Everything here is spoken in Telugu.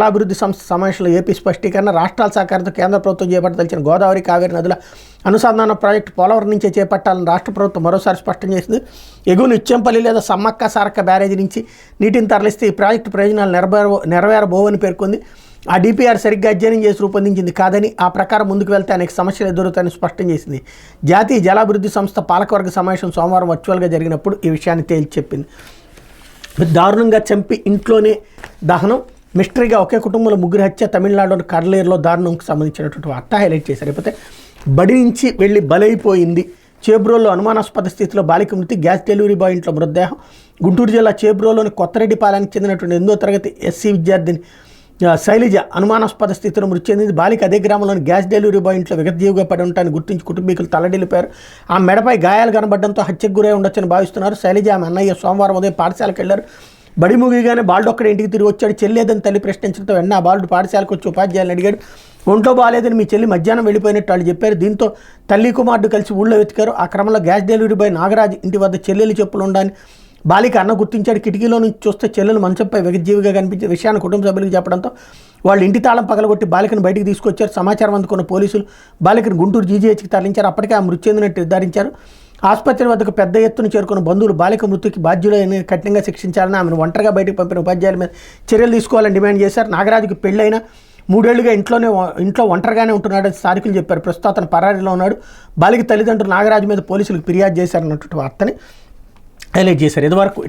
అభివృద్ధి సంస్థ సమావేశంలో ఏపీ స్పష్టీకరణ. రాష్ట్రాల సహకారంతో కేంద్ర ప్రభుత్వం చేపట్టదలిచిన గోదావరి కావేరి నదుల అనుసంధాన ప్రాజెక్టు పోలవరం నుంచే చేపట్టాలని రాష్ట్ర ప్రభుత్వం మరోసారి స్పష్టం చేసింది. ఎగువన ఇచ్చెంపల్లి లేదా సమ్మక్క సారక్క బ్యారేజీ నుంచి నీటిని తరలిస్తే ఈ ప్రాజెక్టు ప్రయోజనాలు నెరవేరబోవని పేర్కొంది. ఆ డిపిఆర్ సరిగ్గా అధ్యయనం చేసి రూపొందించింది కాదని, ఆ ప్రకారం ముందుకు వెళ్తే అనేక సమస్యలు ఎదురవుతాయని స్పష్టం చేసింది. జాతీయ జలాభివృద్ధి సంస్థ పాలకవర్గ సమావేశం సోమవారం వర్చువల్గా జరిగినప్పుడు ఈ విషయాన్ని తేల్చి చెప్పింది. దారుణంగా చంపి ఇంట్లోనే దహనం, మిస్టరీగా ఒకే కుటుంబంలో ముగ్గురు హత్య, తమిళనాడులోని కడలేరులో దారుణంకి సంబంధించినటువంటి వార్త హైలైట్ చేశారు. లేకపోతే బడి నుంచి వెళ్ళి బలైపోయింది. చేబ్రోల్లో అనుమానాస్పద స్థితిలో బాలిక మృతి, గ్యాస్ డెలివరీ బాయ్ ఇంట్లో మృతదేహం. గుంటూరు జిల్లా చేబ్రోలోని కొత్తరెడ్డిపాలెంకి చెందినటువంటి 8వ తరగతి ఎస్సీ విద్యార్థిని శైలజ అనుమానాస్పద స్థితిలో మృతి చెందింది. బాలిక అదే గ్రామంలోని గ్యాస్ డెలివరీ బాయ్ ఇంట్లో విగతజీవిగా పడి ఉండటాన్ని గుర్తించి కుటుంబీకులు తల్లడిల్లిపారు. ఆ మెడపై గాయాలు కనబడడంతో హత్యకు గురై ఉండొచ్చని భావిస్తున్నారు. శైలజ ఆమె అన్నయ్య సోమవారం ఉదయం పాఠశాలకు వెళ్లారు. బడి ముగిగానే బాలుడు ఒక్కడే ఇంటికి తిరిగి వచ్చాడు. చెల్లేదని తల్లి ప్రశ్నించడంతో వెంటనే ఆ బాలుడు పాఠశాలకు వచ్చి ఉపాధ్యాయులను అడిగాడు. ఒంట్లో బాగాలేదని మీ చెల్లి మధ్యాహ్నం వెళ్ళిపోయినట్టు వాళ్ళు చెప్పారు. దీంతో తల్లి కుమారుడు కలిసి ఊళ్ళో వెతికారు. ఆ క్రమంలో గ్యాస్ డెలివరీ బాయ్ నాగరాజ్ ఇంటి వద్ద చెల్లెలు చెప్పులు ఉండాలని బాలిక అన్న గుర్తించాడు. కిటికీలో నుంచి చూస్తే చెల్లెలు మంచంపై విగతజీవిగా కనిపించే విషయాన్ని కుటుంబ సభ్యులకు చెప్పడంతో వాళ్ళు ఇంటి తాళం పగలగొట్టి బాలికను బయటికి తీసుకొచ్చారు. సమాచారం అందుకున్న పోలీసులు బాలికను గుంటూరు జీజీహెచ్కి తరలించారు. అప్పటికే ఆ మృతి చెందినట్టు నిర్ధారించారు. ఆసుపత్రి వద్దకు పెద్ద ఎత్తున చేరుకున్న బంధువులు బాలిక మృతికి బాధ్యులని కఠినంగా శిక్షించాలని, ఆమెను ఒంటరిగా బయటకు పంపిన ఉపాధ్యాయుల మీద చర్యలు తీసుకోవాలని డిమాండ్ చేశారు. నాగరాజుకి పెళ్ళైన 3 ఏళ్లుగా ఇంట్లో ఒంటరిగానే ఉంటున్నాడని స్థానికులు చెప్పారు. ప్రస్తుతం అతను పరారీలో ఉన్నాడు. బాలిక తల్లిదండ్రులు నాగరాజు మీద పోలీసులకు ఫిర్యాదు చేశారన్నటువంటి వార్తని హైలైట్ చేశారు. ఇదివరకు